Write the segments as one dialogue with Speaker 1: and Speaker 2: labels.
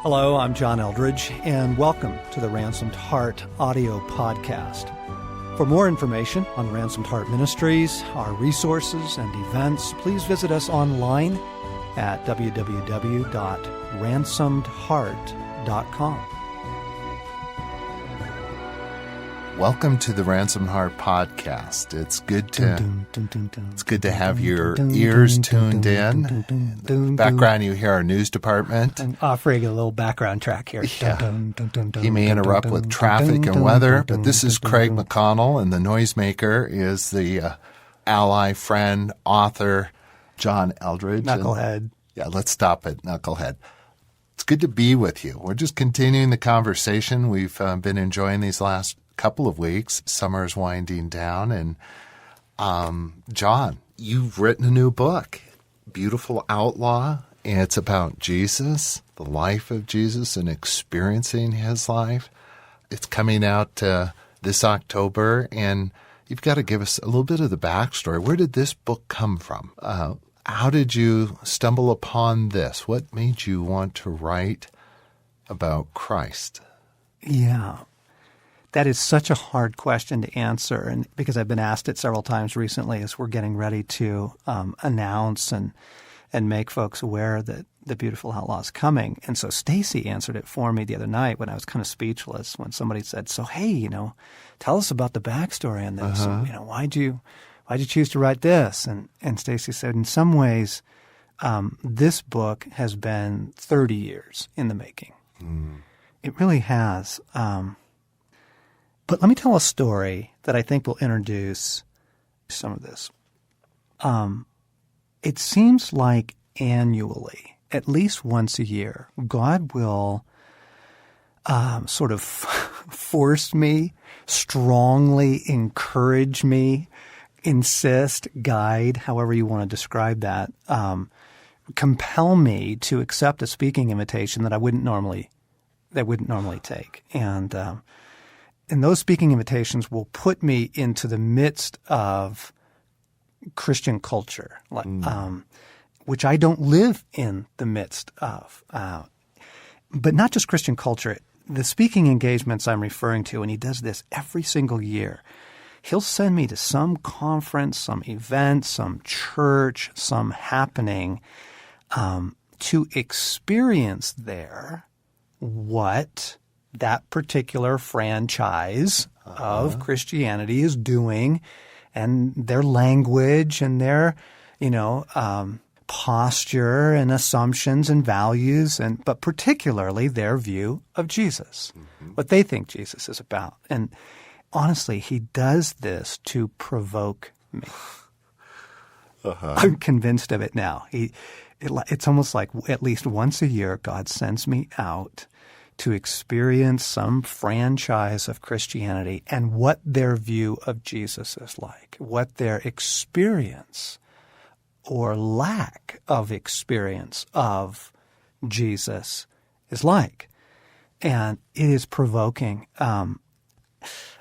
Speaker 1: Hello, I'm John Eldridge, and welcome to the Ransomed Heart audio podcast. For more information on Ransomed Heart Ministries, our resources and events, please visit us online at www.ransomedheart.com.
Speaker 2: Welcome to the Ransomed Heart podcast. It's good to have your ears tuned in. Background, you hear our news department.
Speaker 1: I'm offering a little background track here.
Speaker 2: He may interrupt with traffic and weather, but this is Craig McConnell, and the noisemaker is the ally, friend, author, John Eldridge.
Speaker 1: Knucklehead.
Speaker 2: Let's stop it, Knucklehead. It's good to be with you. We're just continuing the conversation we've been enjoying these last couple of weeks. Summer is winding down, and John, you've written a new book, Beautiful Outlaw, and it's about Jesus, the life of Jesus, and experiencing his life. It's coming out this October, and you've got to give us a little bit of the backstory. Where did this book come from? How did you stumble upon this? What made you want to write about Christ?
Speaker 1: Yeah. That is such a hard question to answer, and because I've been asked it several times recently as we're getting ready to announce and make folks aware that the Beautiful Outlaw is coming. And so Stacy answered it for me the other night when I was kind of speechless when somebody said, "So hey, tell us about the backstory on this. Why'd you choose to write this?" And Stacy said, in some ways, this book has been 30 years in the making. It really has. But let me tell a story that I think will introduce some of this. It seems like annually, at least once a year, God will sort of force me, strongly encourage me, insist, guide, however you want to describe that, compel me to accept a speaking invitation that I wouldn't normally take. And those speaking invitations will put me into the midst of Christian culture, which I don't live in the midst of. But not just Christian culture. The speaking engagements I'm referring to, and he does this every single year, he'll send me to some conference, some event, some church, some happening to experience there what that particular franchise of Christianity is doing, and their language and their, posture and assumptions and values, but particularly their view of Jesus, what they think Jesus is about. And honestly, he does this to provoke me. I'm convinced of it now. It's almost like at least once a year, God sends me out to experience some franchise of Christianity and what their view of Jesus is like, what their experience or lack of experience of Jesus is like. And it is provoking. I'm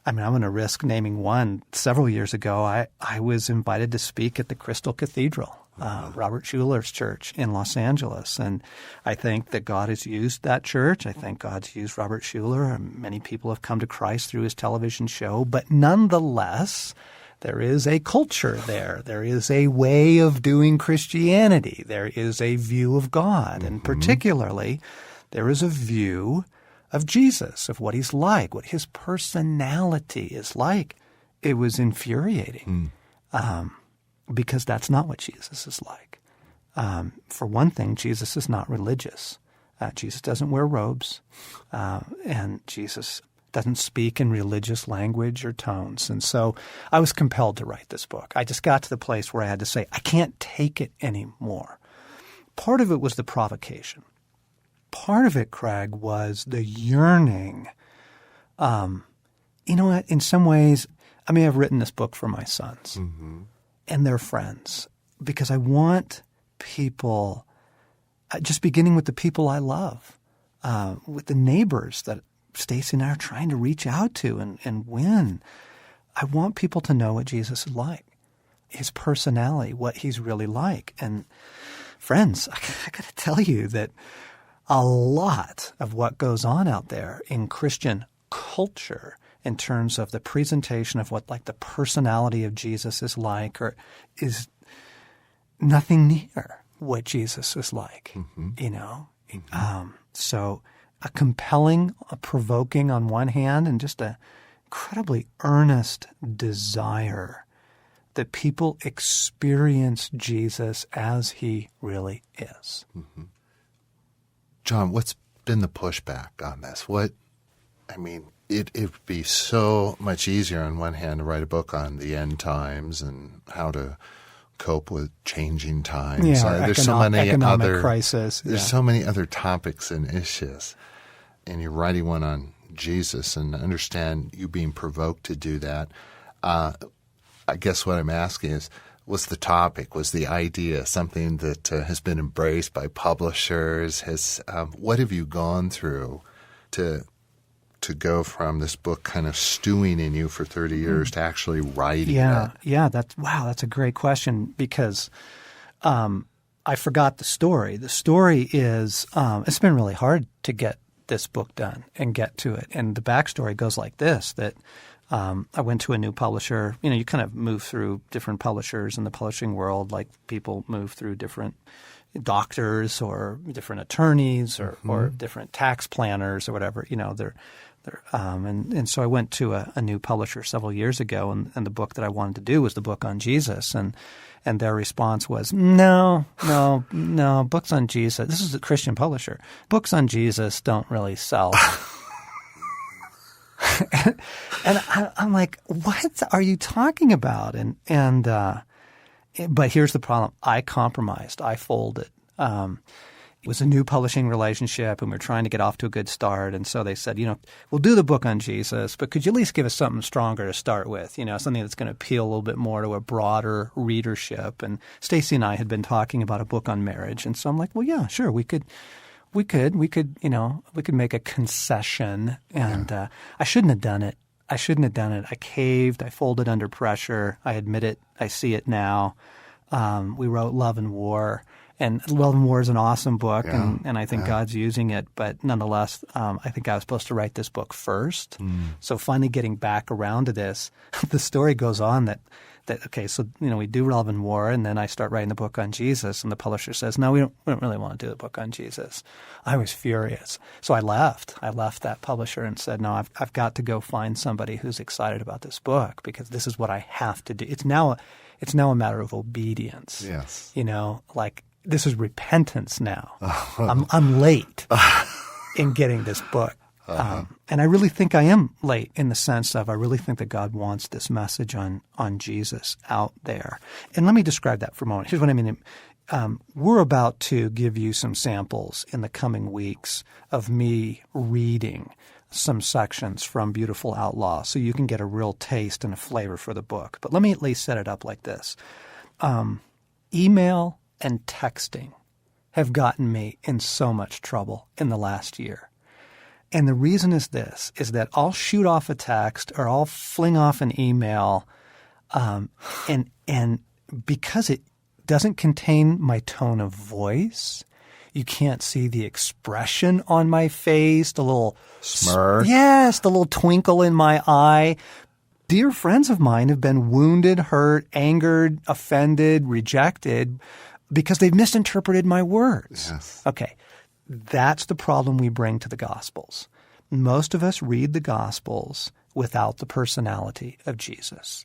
Speaker 1: going to risk naming one. Several years ago, I was invited to speak at the Crystal Cathedral, Robert Schuller's church in Los Angeles. And I think that God has used that church. I think God's used Robert Schuller, and many people have come to Christ through his television show. But nonetheless, there is a culture there. There is a way of doing Christianity. There is a view of God. And particularly, there is a view of Jesus, of what he's like, what his personality is like. It was infuriating. Because that's not what Jesus is like. For one thing, Jesus is not religious. Jesus doesn't wear robes, and Jesus doesn't speak in religious language or tones. And so I was compelled to write this book. I just got to the place where I had to say, I can't take it anymore. Part of it was the provocation. Part of it, Craig, was the yearning. In some ways, I've written this book for my sons. And their friends, because I want people, just beginning with the people I love, with the neighbors that Stacy and I are trying to reach out to and win. I want people to know what Jesus is like, his personality, what he's really like. And friends, I got to tell you that a lot of what goes on out there in Christian culture in terms of the presentation of what like the personality of Jesus is like, or is nothing near what Jesus was like, you know? So a compelling, a provoking on one hand, and just a incredibly earnest desire that people experience Jesus as he really is.
Speaker 2: John, what's been the pushback on this? It would be so much easier on one hand to write a book on the end times and how to cope with changing times.
Speaker 1: Yeah,
Speaker 2: There's so many
Speaker 1: economic
Speaker 2: other
Speaker 1: crisis.
Speaker 2: There's so many other topics and issues, and you're writing one on Jesus, and I understand you being provoked to do that. I guess what I'm asking is, was the topic, was the idea something that has been embraced by publishers? What have you gone through to go from this book kind of stewing in you for 30 years to actually writing it?
Speaker 1: Yeah, that's a great question, because I forgot the story. The story is it's been really hard to get this book done and get to it. And the backstory goes like this, that I went to a new publisher. You know, you kind of move through different publishers in the publishing world, like people move through different doctors or different attorneys or different tax planners or whatever. You know, and so I went to a new publisher several years ago, and the book that I wanted to do was the book on Jesus, and their response was, no, books on Jesus. This is a Christian publisher. Books on Jesus don't really sell. and I'm like, what are you talking about? But here's the problem. I compromised. I folded. It was a new publishing relationship, and we were trying to get off to a good start. And so they said, you know, we'll do the book on Jesus, but could you at least give us something stronger to start with, you know, something that's going to appeal a little bit more to a broader readership. And Stacy and I had been talking about a book on marriage. And so I'm like, well, yeah, sure, we could make a concession. And I shouldn't have done it. I caved. I folded under pressure. I admit it. I see it now. We wrote Love and War. And Love and War is an awesome book, and I think God's using it. But nonetheless, I think I was supposed to write this book first. So finally getting back around to this, the story goes on that okay, so, you know, we do Love and War, and then I start writing the book on Jesus, and the publisher says, no, we don't really want to do the book on Jesus. I was furious. So I left that publisher and said, no, I've got to go find somebody who's excited about this book, because this is what I have to do. It's now a matter of obedience.
Speaker 2: Yes.
Speaker 1: You know, like, this is repentance now. I'm late in getting this book. And I really think I am late in the sense of I really think that God wants this message on Jesus out there. And let me describe that for a moment. Here's what I mean. We're about to give you some samples in the coming weeks of me reading some sections from Beautiful Outlaw so you can get a real taste and a flavor for the book. But let me at least set it up like this. Email and texting have gotten me in so much trouble in the last year. And the reason is this, is that I'll shoot off a text or I'll fling off an email, and because it doesn't contain my tone of voice, you can't see the expression on my face, the little
Speaker 2: smirk.
Speaker 1: Yes, the little twinkle in my eye. Dear friends of mine have been wounded, hurt, angered, offended, rejected because they've misinterpreted my words.
Speaker 2: Yes.
Speaker 1: Okay. That's the problem we bring to the Gospels. Most of us read the Gospels without the personality of Jesus.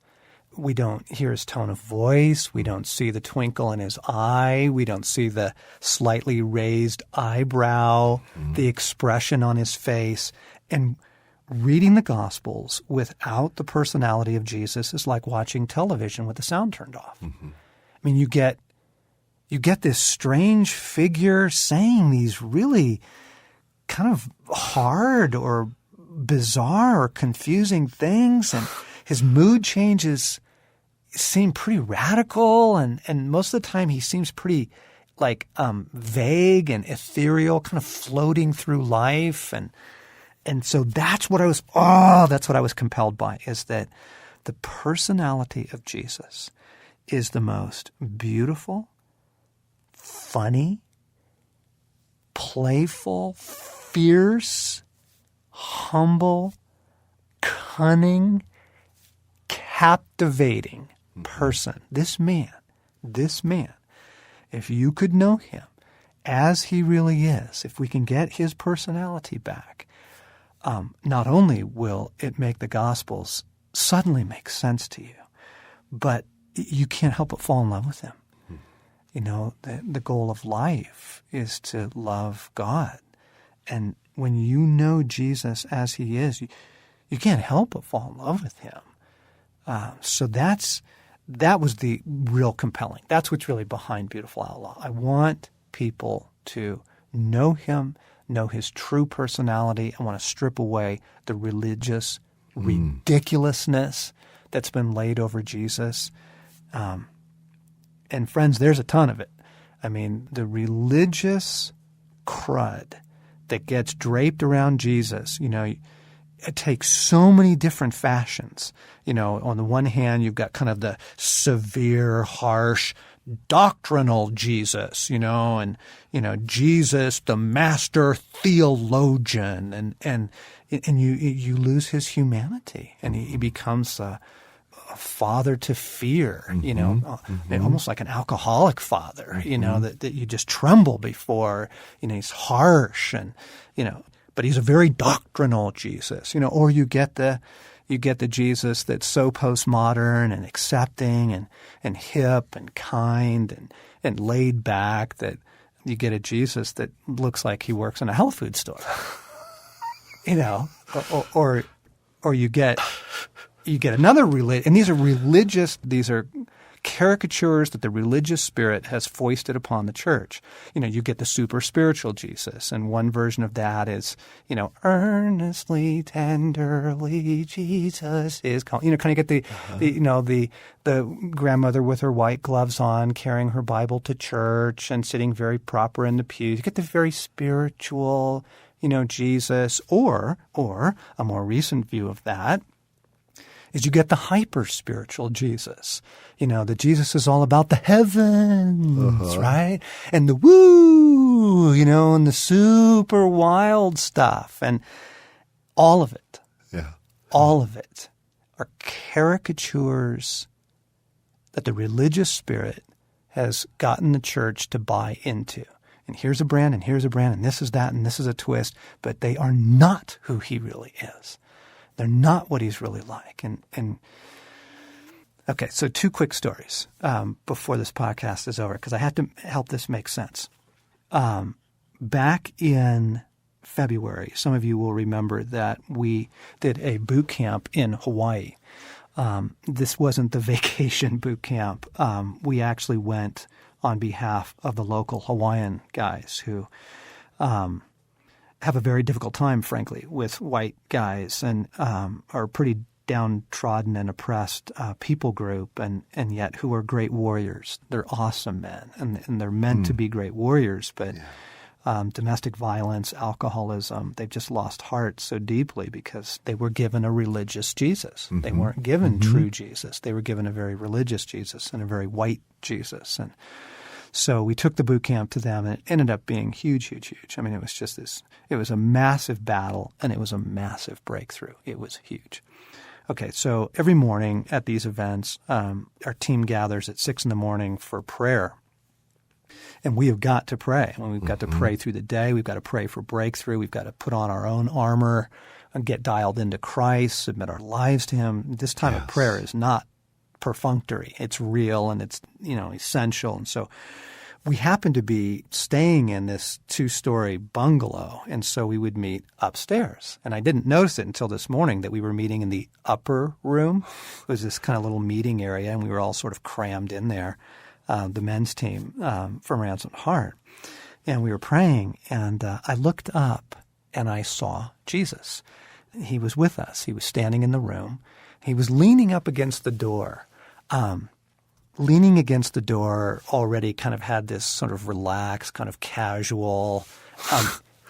Speaker 1: We don't hear his tone of voice. We don't see the twinkle in his eye. We don't see the slightly raised eyebrow, the expression on his face. And reading the Gospels without the personality of Jesus is like watching television with the sound turned off. I mean, you get this strange figure saying these really kind of hard or bizarre or confusing things, and his mood changes seem pretty radical, and most of the time he seems pretty like vague and ethereal, kind of floating through life, and so that's what I was compelled by, is that the personality of Jesus is the most beautiful, funny, playful, fierce, humble, cunning, captivating person. This man, if you could know him as he really is, if we can get his personality back, not only will it make the Gospels suddenly make sense to you, but you can't help but fall in love with him. You know, the goal of life is to love God. And when you know Jesus as he is, you can't help but fall in love with him. So that was the real compelling. That's what's really behind Beautiful Outlaw. I want people to know him, know his true personality. I want to strip away the religious ridiculousness that's been laid over Jesus. And friends, there's a ton of it. I mean, the religious crud that gets draped around Jesus, you know, it takes so many different fashions. You know, on the one hand, you've got kind of the severe, harsh, doctrinal Jesus, you know, and, you know, Jesus, the master theologian, and you lose his humanity, and he becomes a father to fear, you know, almost like an alcoholic father, you know, that you just tremble before. You know, he's harsh, and, you know, but he's a very doctrinal Jesus, you know. Or you get the Jesus that's so postmodern and accepting and hip and kind and laid back that you get a Jesus that looks like he works in a health food store, you know, or you get another religion, and these are caricatures that the religious spirit has foisted upon the church. You know, you get the super spiritual Jesus, and one version of that is, you know, earnestly, tenderly, Jesus is calling. You know, kind of get the grandmother with her white gloves on, carrying her Bible to church and sitting very proper in the pews. You get the very spiritual, you know, Jesus, or a more recent view of that is you get the hyper-spiritual Jesus. You know, the Jesus is all about the heavens, right? And the woo, you know, and the super wild stuff. And all of it, all of it are caricatures that the religious spirit has gotten the church to buy into. And here's a brand, and here's a brand, and this is that, and this is a twist. But they are not who he really is. They're not what he's really like. And okay, so two quick stories before this podcast is over, because I have to help this make sense. Back in February, some of you will remember that we did a boot camp in Hawaii. This wasn't the vacation boot camp. We actually went on behalf of the local Hawaiian guys who have a very difficult time, frankly, with white guys, and are pretty downtrodden and oppressed people group, and yet who are great warriors. They're awesome men, and they're meant to be great warriors, but domestic violence, alcoholism, they've just lost heart so deeply because they were given a religious Jesus. They weren't given true Jesus. They were given a very religious Jesus and a very white Jesus. And so we took the boot camp to them, and it ended up being huge, huge, huge. I mean, it was just it was a massive battle, and it was a massive breakthrough. It was huge. Okay, so every morning at these events, our team gathers at 6 a.m. for prayer. And we have got to pray. And we've got to pray through the day. We've got to pray for breakthrough. We've got to put on our own armor and get dialed into Christ, submit our lives to him. This time of prayer is not perfunctory. It's real, and it's, you know, essential. And so we happened to be staying in this 2-story bungalow, and so we would meet upstairs. And I didn't notice it until this morning that we were meeting in the upper room. It was this kind of little meeting area, and we were all sort of crammed in there, the men's team from Ransomed Heart. And we were praying, and I looked up, and I saw Jesus. He was with us. He was standing in the room. He was leaning up against the door. Leaning against the door already kind of had this sort of relaxed, kind of casual,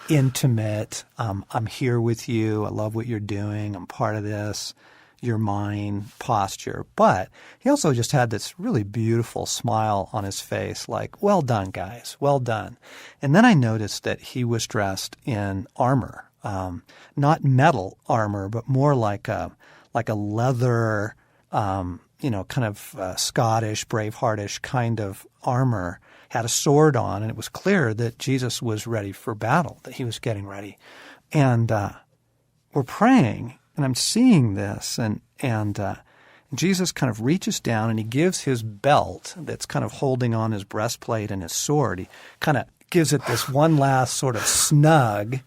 Speaker 1: intimate, I'm here with you. I love what you're doing. I'm part of this. you're mine posture. But he also just had this really beautiful smile on his face, like, well done, guys, well done. And then I noticed that he was dressed in armor, not metal armor, but more like a leather, kind of Scottish, Braveheartish kind of armor, had a sword on, and it was clear that Jesus was ready for battle, that he was getting ready. And we're praying, and I'm seeing this, and Jesus kind of reaches down and he gives his belt that's kind of holding on his breastplate and his sword. He kind of gives it this one last sort of snug,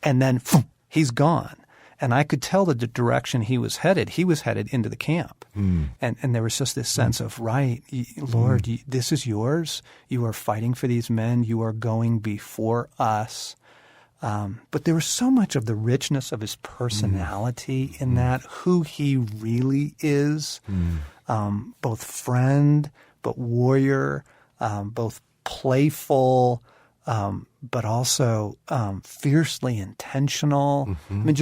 Speaker 1: and then he's gone. And I could tell that the direction he was headed into the camp. And there was just this sense of, right, Lord, this is yours. You are fighting for these men. You are going before us. But there was so much of the richness of his personality in that, who he really is, both friend, but warrior, both playful, but also fiercely intentional. I mean,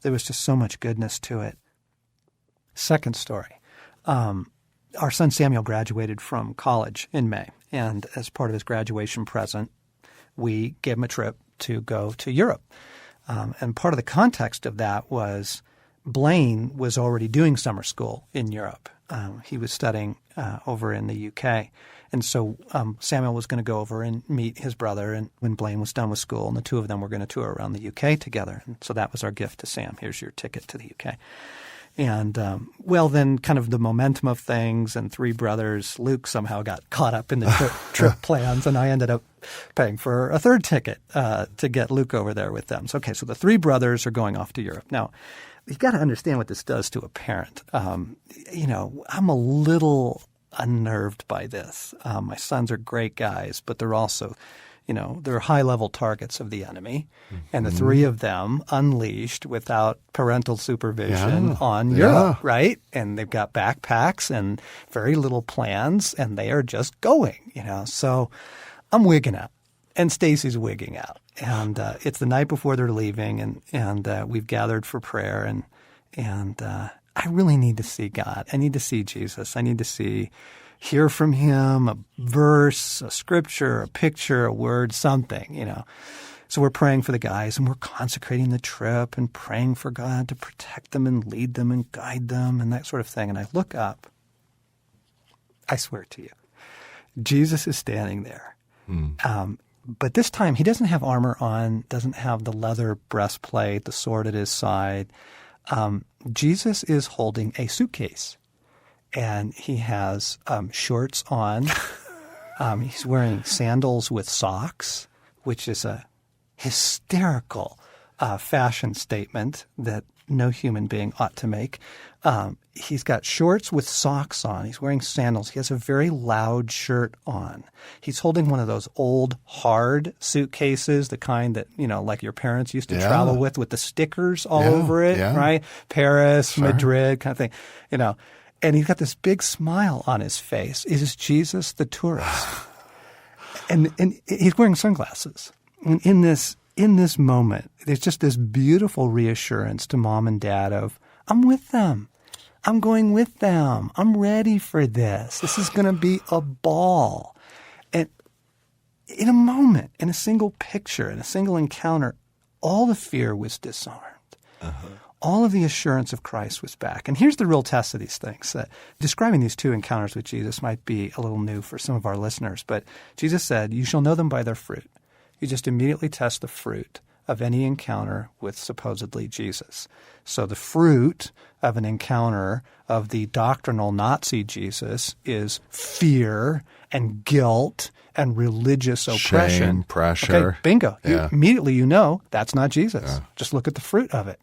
Speaker 1: there was just so much goodness to it. Second story. Our son Samuel graduated from college in May, and as part of his graduation present, we gave him a trip to go to Europe. And part of the context of that was Blaine was already doing summer school in Europe. He was studying over in the UK. And so Samuel was going to go over and meet his brother, and when Blaine was done with school, and the two of them were going to tour around the UK together. And so that was our gift to Sam. Here's your ticket to the UK. And, then kind of the momentum of things, and three brothers, Luke somehow got caught up in the trip plans, and I ended up paying for a third ticket to get Luke over there with them. So the three brothers are going off to Europe. Now, you've got to understand what this does to a parent. I'm a little unnerved by this. My sons are great guys, but they're also they're high-level targets of the enemy, and the three of them unleashed without parental supervision on Europe, right? And they've got backpacks and very little plans, and they are just going, So I'm wigging out, and Stacy's wigging out, and it's the night before they're leaving, and we've gathered for prayer, and I really need to see God. I need to see Jesus. I need to hear from him, a verse, a scripture, a picture, a word, something, So we're praying for the guys, and we're consecrating the trip and praying for God to protect them and lead them and guide them and that sort of thing. And I look up, I swear to you, Jesus is standing there. But this time he doesn't have armor on, doesn't have the leather breastplate, the sword at his side. Jesus is holding a suitcase. And he has shorts on. He's wearing sandals with socks, which is a hysterical fashion statement that no human being ought to make. He's got shorts with socks on. He's wearing sandals. He has a very loud shirt on. He's holding one of those old, hard suitcases, the kind that, like your parents used to travel with the stickers all over it, right? Paris, Madrid, kind of thing, And he's got this big smile on his face. It is Jesus the tourist. and he's wearing sunglasses. And in this moment, there's just this beautiful reassurance to mom and dad of, I'm with them. I'm going with them. I'm ready for this. This is going to be a ball. And in a moment, in a single picture, in a single encounter, all the fear was disarmed. All of the assurance of Christ was back. And here's the real test of these things. Describing these two encounters with Jesus might be a little new for some of our listeners, but Jesus said, you shall know them by their fruit. You just immediately test the fruit of any encounter with supposedly Jesus. So the fruit of an encounter of the doctrinal Nazi Jesus is fear and guilt and religious oppression.
Speaker 2: Shame, pressure.
Speaker 1: Okay, bingo. Immediately you know that's not Jesus. Just look at the fruit of it.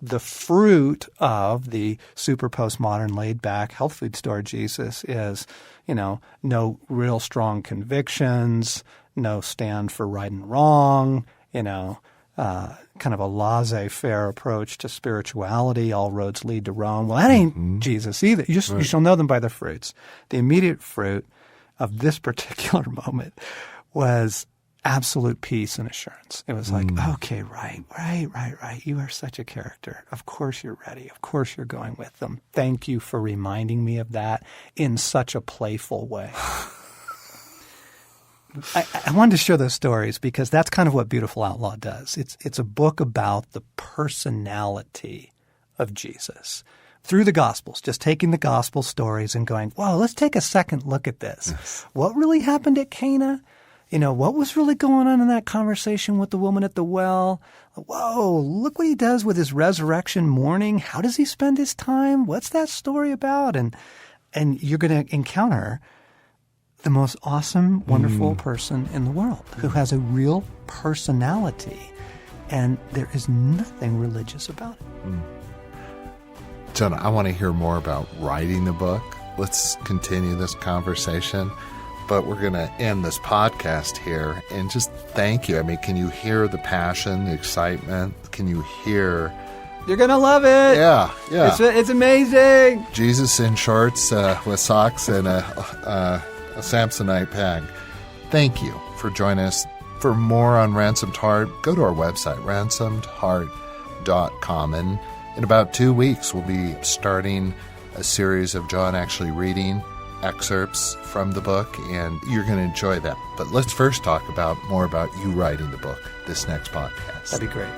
Speaker 1: The fruit of the super postmodern laid back health food store Jesus is, no real strong convictions, no stand for right and wrong, kind of a laissez-faire approach to spirituality. All roads lead to Rome. Well, that ain't Jesus either. You shall know them by their fruits. The immediate fruit of this particular moment was absolute peace and assurance. It was like, okay, right. You are such a character. Of course you're ready. Of course you're going with them. Thank you for reminding me of that in such a playful way. I wanted to share those stories because that's kind of what Beautiful Outlaw does. It's a book about the personality of Jesus through the Gospels, just taking the Gospel stories and going, wow, let's take a second look at this. Yes. What really happened at Cana? What was really going on in that conversation with the woman at the well? Whoa, look what he does with his resurrection morning. How does he spend his time? What's that story about? And you're going to encounter the most awesome, wonderful person in the world who has a real personality, and there is nothing religious about it.
Speaker 2: John, I want to hear more about writing the book. Let's continue this conversation, but we're going to end this podcast here and just thank you. I mean, can you hear the passion, the excitement? Can you hear...
Speaker 1: You're going to love it.
Speaker 2: Yeah.
Speaker 1: It's amazing.
Speaker 2: Jesus in shorts with socks and a Samsonite bag. Thank you for joining us. For more on Ransomed Heart, go to our website, ransomedheart.com. And in about 2 weeks, we'll be starting a series of John actually reading excerpts from the book, and you're going to enjoy that. But let's first talk more about you writing the book this next podcast.
Speaker 1: That'd be great.